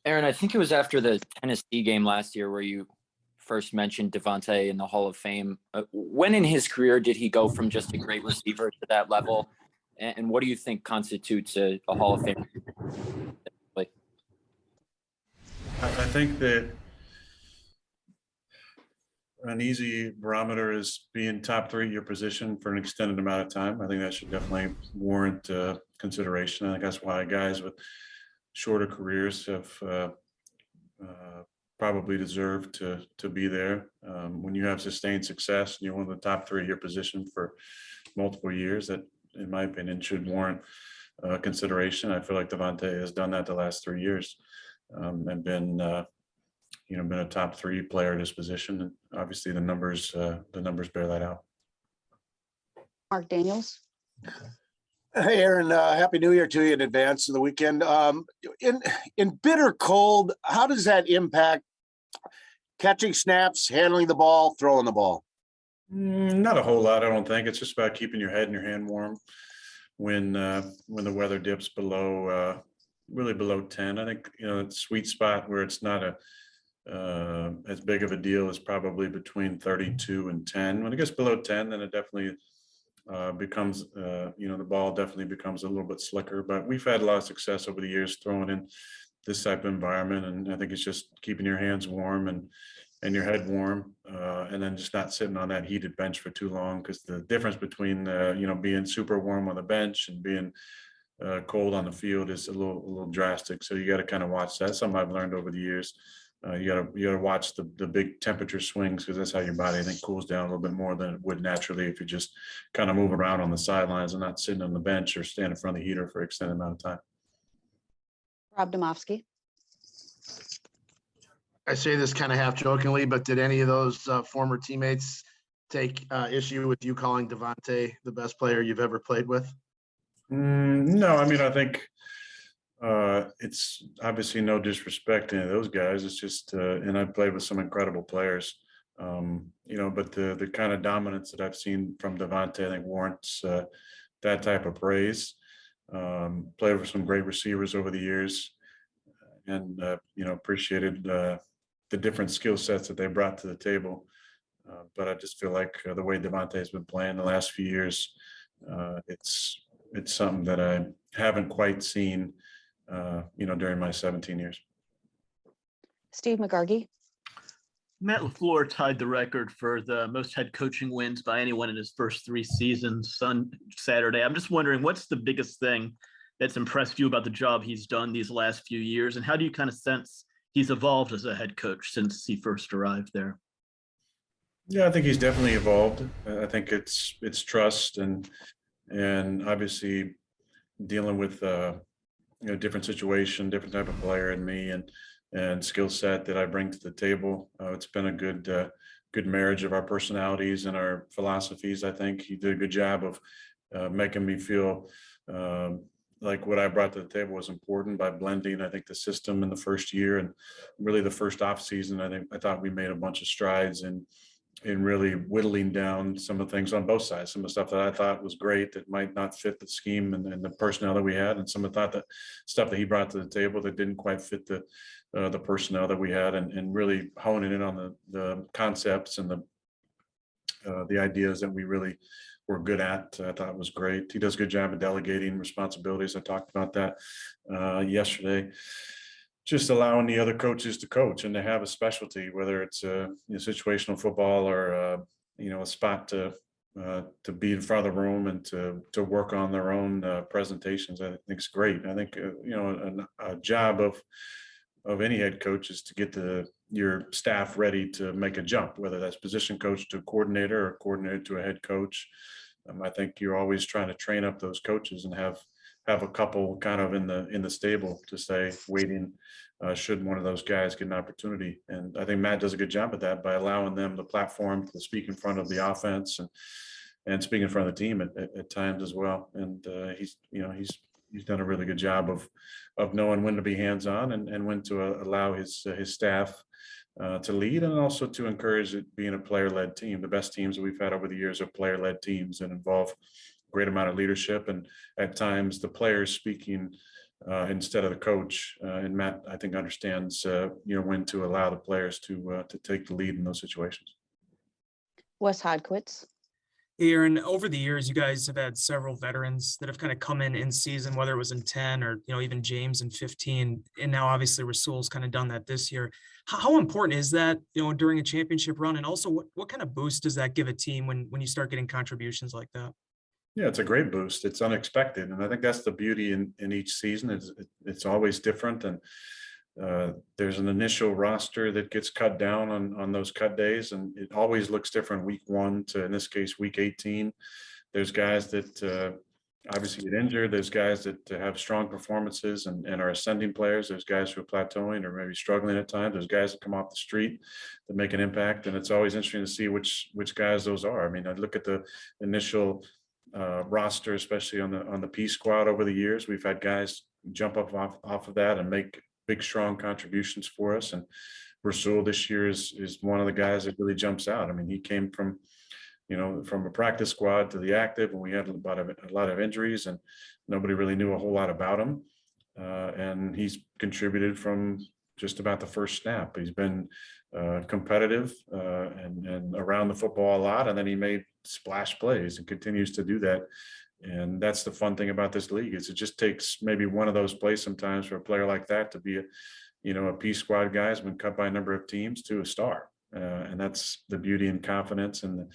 Aaron, I think it was after the Tennessee game last year where you first mentioned Devontae in the Hall of Fame. When in his career did he go from just a great receiver to that level? And what do you think constitutes a Hall of Fame? I think that an easy barometer is being top three at your position for an extended amount of time. I think that should definitely warrant consideration. I think that's why guys with shorter careers have probably deserve to be there. When you have sustained success and you're one of the top three at your position for multiple years, that, in my opinion, should warrant consideration. I feel like Devontae has done that the last 3 years and been a top three player at his position. And obviously the numbers bear that out. Mark Daniels. Hey, Aaron, Happy New Year to you in advance of the weekend. In bitter cold, how does that impact catching snaps, handling the ball, throwing the ball? Not a whole lot, I don't think. It's just about keeping your head and your hand warm when the weather dips below, really below 10. I think, the sweet spot where it's not as big of a deal is probably between 32 and 10. When it gets below 10, then it definitely becomes, the ball definitely becomes a little bit slicker. But we've had a lot of success over the years throwing in this type of environment, and I think it's just keeping your hands warm and your head warm, and then just not sitting on that heated bench for too long. Because the difference between being super warm on the bench and being cold on the field is a little drastic. So you got to kind of watch that. Something I've learned over the years. You gotta watch the big temperature swings, because that's how your body, I think, cools down a little bit more than it would naturally if you just kind of move around on the sidelines and not sitting on the bench or stand in front of the heater for an extended amount of time. Rob Domofsky. I say this kind of half jokingly, but did any of those former teammates take issue with you calling Devontae the best player you've ever played with? No, I mean, I think it's obviously no disrespect to any of those guys. It's just, and I've played with some incredible players, but the kind of dominance that I've seen from Devontae, I think, warrants that type of praise. Played with some great receivers over the years, and appreciated the different skill sets that they brought to the table. But I just feel like the way Devontae has been playing the last few years, it's something that I haven't quite seen, during my 17 years. Steve McGargy. Matt LaFleur tied the record for the most head coaching wins by anyone in his first 3 seasons on Saturday. I'm just wondering, what's the biggest thing that's impressed you about the job he's done these last few years? And how do you kind of sense he's evolved as a head coach since he first arrived there? Yeah, I think he's definitely evolved. I think it's trust and obviously dealing with different situation, different type of player in me, and skill set that I bring to the table. It's been a good marriage of our personalities and our philosophies. I think he did a good job of making me feel like what I brought to the table was important by blending, I think, the system in the first year and really the first off season. I thought we made a bunch of strides in really whittling down some of the things on both sides, some of the stuff that I thought was great that might not fit the scheme and the personnel that we had, and some of the stuff that he brought to the table that didn't quite fit the personnel that we had, and really honing in on the concepts and the ideas that we really were good at. I thought was great. He does a good job of delegating responsibilities. I talked about that yesterday. Just allowing the other coaches to coach and to have a specialty, whether it's situational football or a spot to be in front of the room and to work on their own presentations. I think it's great. I think a job of any head coach is to get your staff ready to make a jump, whether that's position coach to a coordinator or coordinator to a head coach. I think you're always trying to train up those coaches and have a couple kind of in the stable to stay waiting should one of those guys get an opportunity. And I think Matt does a good job of that by allowing them the platform to speak in front of the offense and speak in front of the team at times as well. And he's done a really good job of knowing when to be hands-on and when to allow his staff to lead, and also to encourage it being a player-led team. The best teams that we've had over the years are player-led teams that involve great amount of leadership, and at times the players speaking instead of the coach. And Matt, I think, understands when to allow the players to take the lead in those situations. Wes Hodkiewicz. Aaron, over the years, you guys have had several veterans that have kind of come in season, whether it was in 10 or, even James in 15. And now obviously Rasul's kind of done that this year. How important is that, during a championship run? And also what kind of boost does that give a team when you start getting contributions like that? Yeah, it's a great boost. It's unexpected. And I think that's the beauty in each season. It's always different. And there's an initial roster that gets cut down on those cut days, and it always looks different week 1 to, in this case, week 18. There's guys that obviously get injured. There's guys that have strong performances and are ascending players. There's guys who are plateauing or maybe struggling at times. There's guys that come off the street that make an impact, and it's always interesting to see which guys those are. I mean, I look at the initial roster, especially on the P squad over the years. We've had guys jump up off of that and make big, strong contributions for us. And Rasul this year is one of the guys that really jumps out. I mean, he came from a practice squad to the active, and we had a lot of injuries, and nobody really knew a whole lot about him. And he's contributed from just about the first snap. He's been competitive and around the football a lot, and then he made splash plays and continues to do that. And that's the fun thing about this league, is it just takes maybe one of those plays sometimes for a player like that to be a P squad guy has been cut by a number of teams to a star. And that's the beauty and confidence and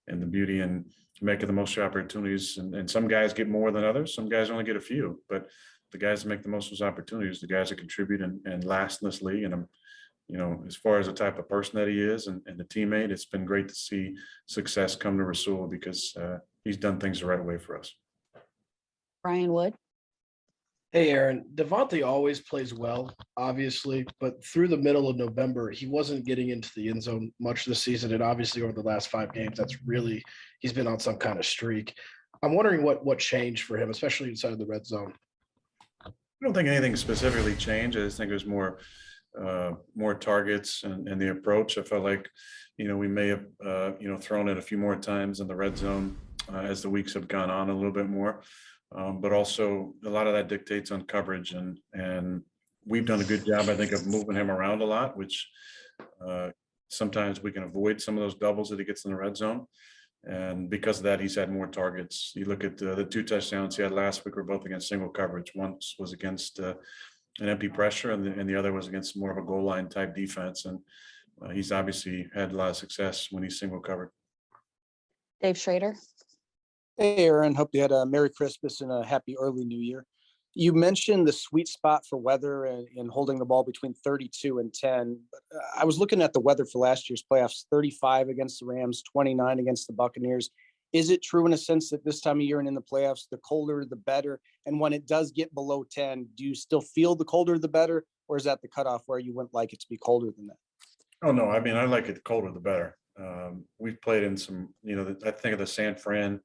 the beauty in making the most of your opportunities. And some guys get more than others. Some guys only get a few, but the guys that make the most of those opportunities, the guys that contribute and last in this league. And as far as the type of person that he is and the teammate, it's been great to see success come to Rasul, because he's done things the right way for us. Brian Wood. Hey, Aaron, Devontae always plays well, obviously, but through the middle of November, he wasn't getting into the end zone much this season. And obviously over the last 5 games, he's been on some kind of streak. I'm wondering what changed for him, especially inside of the red zone. I don't think anything specifically changed. I just think there's more targets and the approach. I felt like, we may have, thrown it a few more times in the red zone as the weeks have gone on a little bit more. But also a lot of that dictates on coverage, and we've done a good job, I think, of moving him around a lot, which sometimes we can avoid some of those doubles that he gets in the red zone. And because of that, he's had more targets. You look at the 2 touchdowns he had last week were both against single coverage. One was against an empty pressure, and the other was against more of a goal line type defense. And he's obviously had a lot of success when he's single covered. Dave Schrader. Hey, Aaron, hope you had a Merry Christmas and a happy early New Year. You mentioned the sweet spot for weather and holding the ball between 32 and 10. I was looking at the weather for last year's playoffs, 35 against the Rams, 29 against the Buccaneers. Is it true in a sense that this time of year and in the playoffs, the colder, the better? And when it does get below 10, do you still feel the colder, the better? Or is that the cutoff where you wouldn't like it to be colder than that? Oh, no. I mean, I like it colder, the better. We've played in some, I think of the San Fran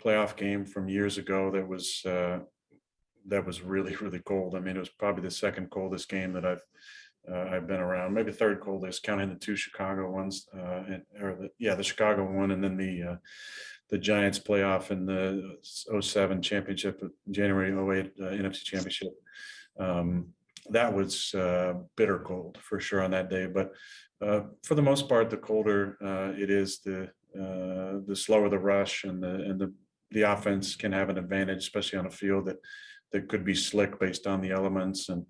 playoff game from years ago that was really, really cold. I mean, it was probably the second coldest game that I've been around, maybe third coldest, counting the 2 Chicago ones, the Chicago one, and then the Giants playoff in the 07 championship, January 08 NFC championship. That was bitter cold for sure on that day. But for the most part, the colder it is, the slower the rush, and the offense can have an advantage, especially on a field that could be slick based on the elements and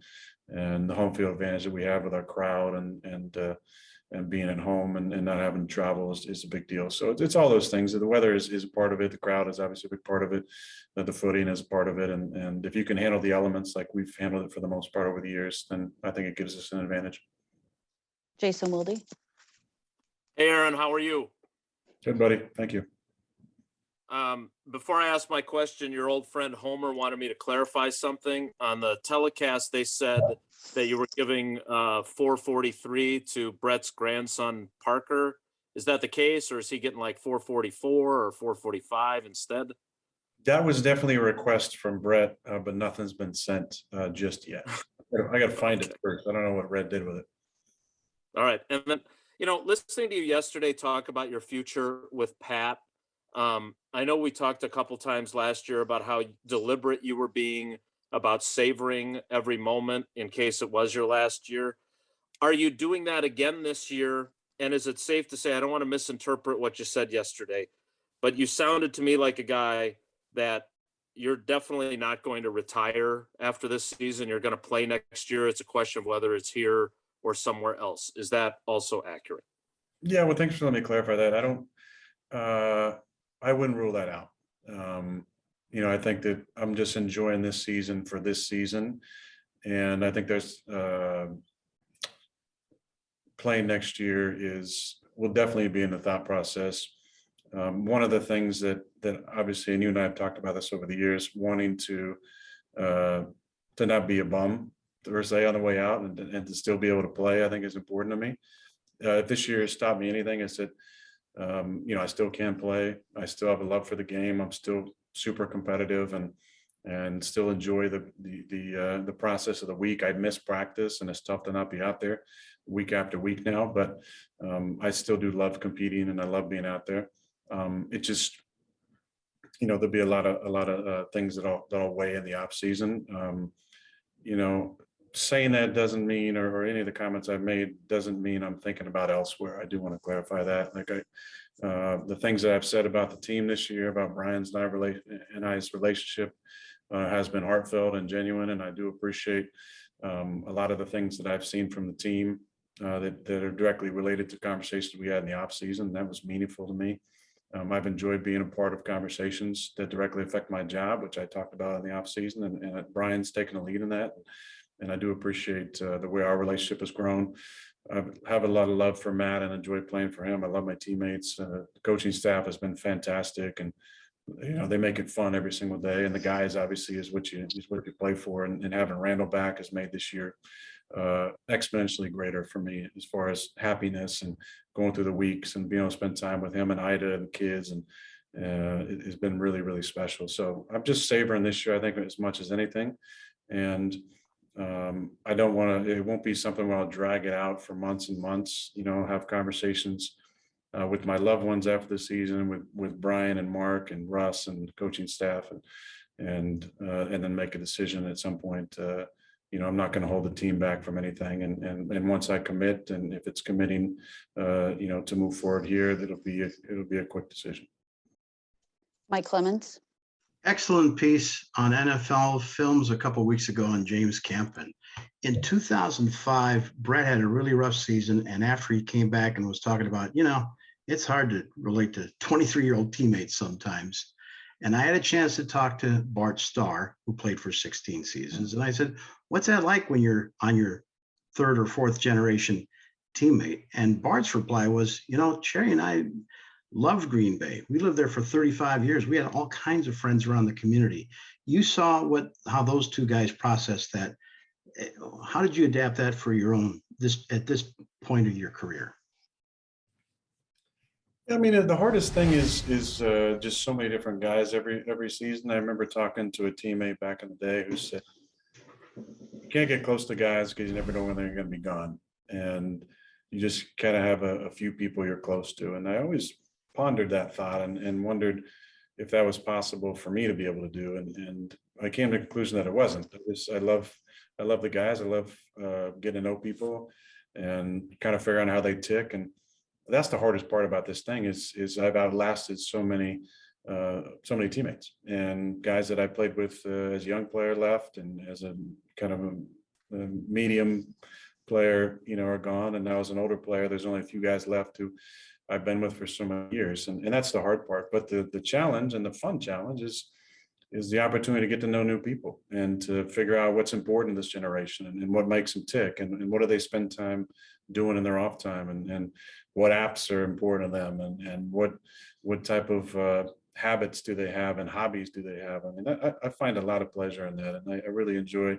the home field advantage that we have with our crowd and being at home and not having to travel is a big deal. So it's all those things. The weather is a part of it. The crowd is obviously a big part of it. The footing is a part of it. And if you can handle the elements like we've handled it for the most part over the years, then I think it gives us an advantage. Jason Wilde. Hey, Aaron, how are you? Good, buddy. Thank you. Before I ask my question, your old friend Homer wanted me to clarify something. On the telecast, they said that you were giving 443 to Brett's grandson, Parker. Is that the case, or is he getting like 444 or 445 instead? That was definitely a request from Brett, but nothing's been sent just yet. I got to find it first. I don't know what Red did with it. All right. And then, listening to you yesterday talk about your future with Pat, I know we talked a couple times last year about how deliberate you were being about savoring every moment in case it was your last year. Are you doing that again this year? And is it safe to say, I don't want to misinterpret what you said yesterday, but you sounded to me like a guy that you're definitely not going to retire after this season. You're going to play next year. It's a question of whether it's here or somewhere else. Is that also accurate? Yeah, well, thanks for letting me clarify that. I wouldn't rule that out. I think that I'm just enjoying this season for this season. And I think there's playing next year will definitely be in the thought process. One of the things that obviously, and you and I have talked about this over the years, wanting to not be a bum per se on the way out and to still be able to play, I think is important to me. If this year has taught me anything, is that I still can play. I still have a love for the game. I'm still super competitive and still enjoy the process of the week. I miss practice, and it's tough to not be out there week after week now. But I still do love competing, and I love being out there. It just, there'll be a lot of things that'll weigh in the off season. Saying that doesn't mean, or any of the comments I've made doesn't mean I'm thinking about elsewhere. I do want to clarify that. The things that I've said about the team this year, about Brian's and I's relationship, has been heartfelt and genuine, and I do appreciate a lot of the things that I've seen from the team that are directly related to conversations we had in the off season. That was meaningful to me. I've enjoyed being a part of conversations that directly affect my job, which I talked about in the off season, and Brian's taken a lead in that. And I do appreciate the way our relationship has grown. I have a lot of love for Matt and enjoy playing for him. I love my teammates. The coaching staff has been fantastic, and they make it fun every single day. And the guys obviously is what you play for. And having Randall back has made this year exponentially greater for me as far as happiness and going through the weeks and being able to spend time with him and Ida and the kids. And it has been really, really special. So I'm just savoring this year, I think, as much as anything. And I don't want to, it won't be something where I'll drag it out for months and months, have conversations with my loved ones after the season, with Brian and Mark and Russ and the coaching staff, and then make a decision at some point. I'm not going to hold the team back from anything. And once I commit, and if it's committing, to move forward here, it'll be a quick decision. Mike Clemens. Excellent piece on NFL Films a couple of weeks ago on James Campen. In 2005, Brett had a really rough season, and after he came back and was talking about, it's hard to relate to 23-year-old teammates sometimes. And I had a chance to talk to Bart Starr, who played for 16 seasons, and I said, "What's that like when you're on your third or fourth generation teammate?" And Bart's reply was, "Cherry and I loved Green Bay. We lived there for 35 years. We had all kinds of friends around the community." You saw how those two guys processed that. How did you adapt that for your own at this point of your career? I mean, the hardest thing is just so many different guys every season. I remember talking to a teammate back in the day who said, "You can't get close to guys because you never know when they're going to be gone, and you just kind of have a few people you're close to." And I always pondered that thought and wondered if that was possible for me to be able to do. And I came to the conclusion that it wasn't. I love the guys. I love getting to know people and kind of figuring out how they tick. And that's the hardest part about this thing is I've outlasted so many teammates and guys that I played with as a young player left, and as a kind of a medium player, are gone. And now as an older player, there's only a few guys left who I've been with for so many years. And that's the hard part. But the challenge, and the fun challenge, is the opportunity to get to know new people and to figure out what's important in this generation and what makes them tick, and what do they spend time doing in their off time, and what apps are important to them, and what type of habits do they have and hobbies do they have. I mean, I find a lot of pleasure in that, and I really enjoy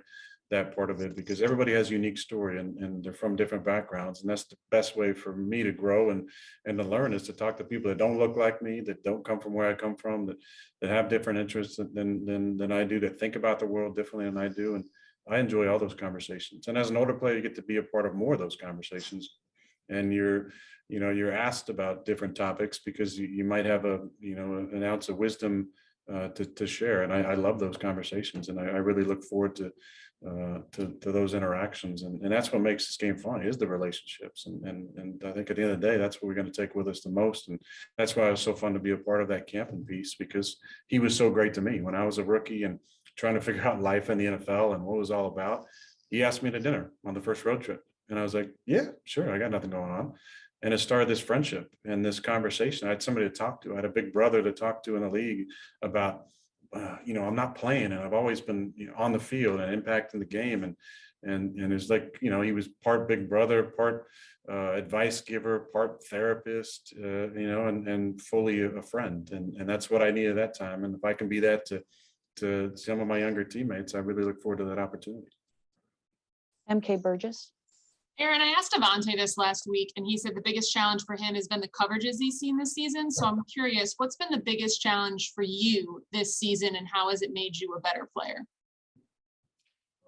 that part of it, because everybody has a unique story and they're from different backgrounds. And that's the best way for me to grow and to learn, is to talk to people that don't look like me, that don't come from where I come from, that have different interests than I do, that think about the world differently than I do. And I enjoy all those conversations. And as an older player, you get to be a part of more of those conversations. And you're asked about different topics because you might have an ounce of wisdom to share. And I love those conversations, and I really look forward to those interactions. And that's what makes this game fun, is the relationships. And I think at the end of the day, that's what we're going to take with us the most. And that's why it was so fun to be a part of that camping piece, because he was so great to me when I was a rookie and trying to figure out life in the NFL and what it was all about. He asked me to dinner on the first road trip. And I was like, yeah, sure. I got nothing going on. And it started this friendship and this conversation. I had somebody to talk to. I had a big brother to talk to in the league about, I'm not playing, and I've always been on the field and impacting the game. And it's like, he was part big brother, part advice giver, part therapist, and fully a friend. And that's what I needed at that time. And if I can be that to some of my younger teammates, I really look forward to that opportunity. MK Burgess. Aaron, I asked Devontae this last week, and he said the biggest challenge for him has been the coverages he's seen this season. So I'm curious, what's been the biggest challenge for you this season, and how has it made you a better player?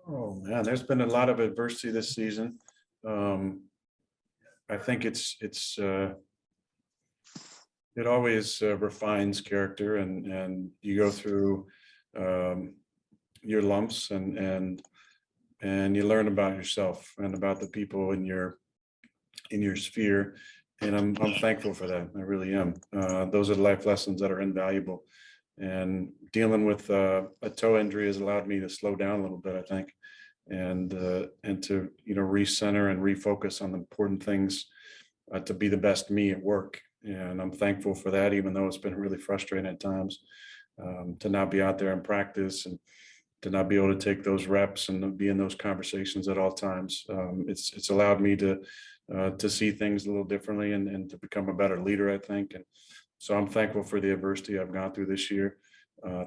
Oh man, there's been a lot of adversity this season. I think it always refines character, and you go through your lumps and you learn about yourself and about the people in your sphere. And I'm thankful for that. I really am. Those are life lessons that are invaluable. And dealing with a toe injury has allowed me to slow down a little bit, I think, and to recenter and refocus on the important things, to be the best me at work. And I'm thankful for that, even though it's been really frustrating at times, to not be out there in practice and to not be able to take those reps and be in those conversations at all times. It's allowed me to see things a little differently and to become a better leader, I think. And so I'm thankful for the adversity I've gone through this year.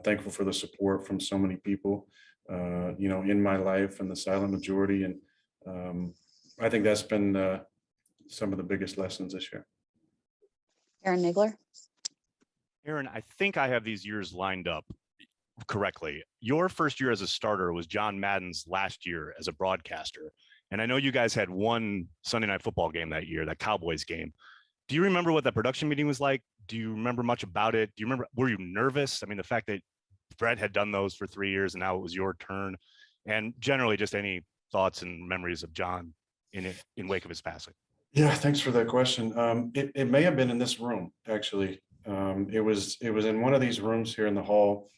Thankful for the support from so many people, in my life, and the silent majority. And I think that's been some of the biggest lessons this year. Aaron Nigler. Aaron, I think I have these years lined up correctly. Your first year as a starter was John Madden's last year as a broadcaster. And I know you guys had one Sunday Night Football game that year, that Cowboys game. Do you remember what that production meeting was like? Do you remember much about it? Do you remember, were you nervous? I mean, the fact that Brett had done those for 3 years and now it was your turn, and generally just any thoughts and memories of John in wake of his passing. Yeah, thanks for that question. It may have been in this room, actually. It was in one of these rooms here in the hall.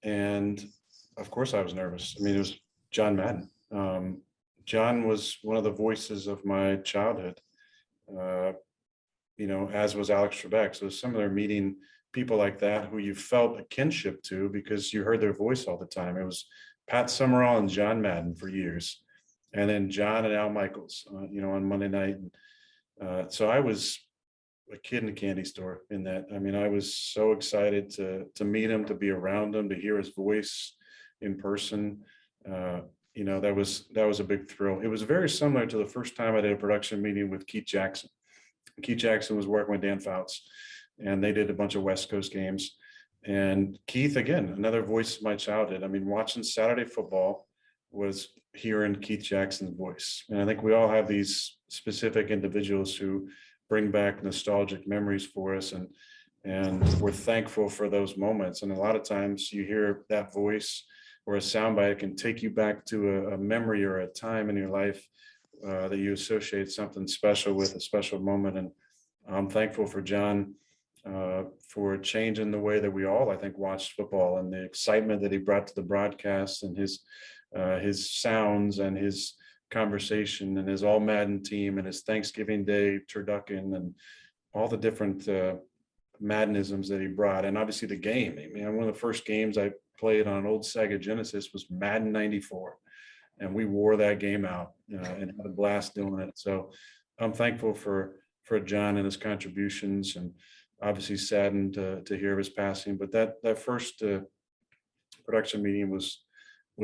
And of course I was nervous. I mean, it was John Madden. John was one of the voices of my childhood, as was Alex Trebek. So similar, meeting people like that who you felt a kinship to because you heard their voice all the time. It was Pat Summerall and John Madden for years. And then John and Al Michaels, on Monday night. So I was a kid in a candy store in that. I mean, I was so excited to meet him, to be around him, to hear his voice in person. That was a big thrill. It was very similar to the first time I did a production meeting with Keith Jackson. Keith Jackson was working with Dan Fouts, and they did a bunch of West Coast games. And Keith, again, another voice of my childhood. I mean, watching Saturday football was hearing Keith Jackson's voice. And I think we all have these specific individuals who bring back nostalgic memories for us, and we're thankful for those moments. And a lot of times you hear that voice or a soundbite can take you back to a memory or a time in your life that you associate something special with, a special moment. And I'm thankful for John for changing the way that we all, I think, watched football, and the excitement that he brought to the broadcast, and his sounds and his conversation and his All Madden team and his Thanksgiving Day turducken and all the different Maddenisms that he brought. And obviously the game. I mean, one of the first games I played on an old Sega Genesis was Madden 94. And we wore that game out and had a blast doing it. So I'm thankful for John and his contributions, and obviously saddened to hear of his passing. But that first production meeting was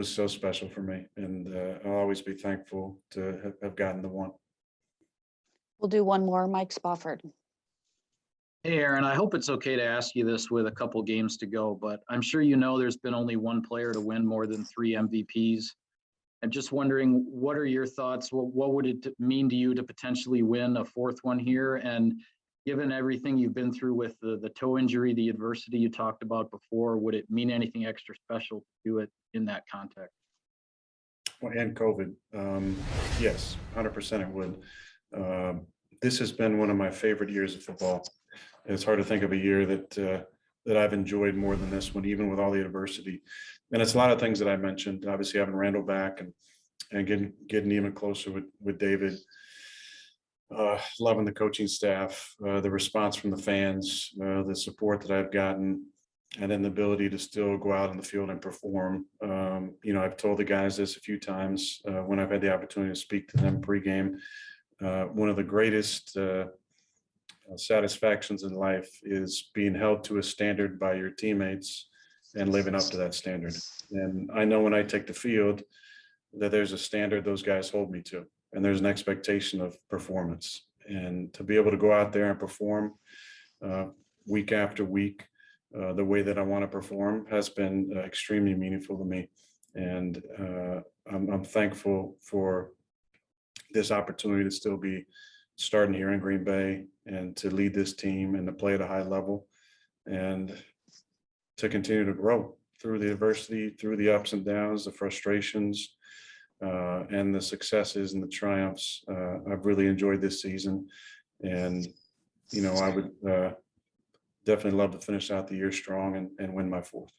so special for me, and I'll always be thankful to have gotten the one. We'll do one more. Mike Spofford. Hey, Aaron, I hope it's okay to ask you this with a couple games to go, but I'm sure there's been only one player to win more than 3 MVPs. I'm just wondering, what are your thoughts? What would it mean to you to potentially win a 4th one here? And given everything you've been through with the toe injury, the adversity you talked about before, would it mean anything extra special to do it in that context? Well, and COVID, yes, 100% it would. This has been one of my favorite years of football. It's hard to think of a year that I've enjoyed more than this one, even with all the adversity. And it's a lot of things that I mentioned. Obviously, having Randall back and getting even closer with David. Loving the coaching staff, the response from the fans, the support that I've gotten, and then the ability to still go out in the field and perform. I've told the guys this a few times when I've had the opportunity to speak to them pregame. One of the greatest satisfactions in life is being held to a standard by your teammates and living up to that standard. And I know when I take the field that there's a standard those guys hold me to, and there's an expectation of performance. And to be able to go out there and perform week after week the way that I want to perform has been extremely meaningful to me. And I'm thankful for this opportunity to still be starting here in Green Bay and to lead this team and to play at a high level and to continue to grow through the adversity, through the ups and downs, the frustrations, and the successes and the triumphs. I've really enjoyed this season, and I would definitely love to finish out the year strong and win my fourth.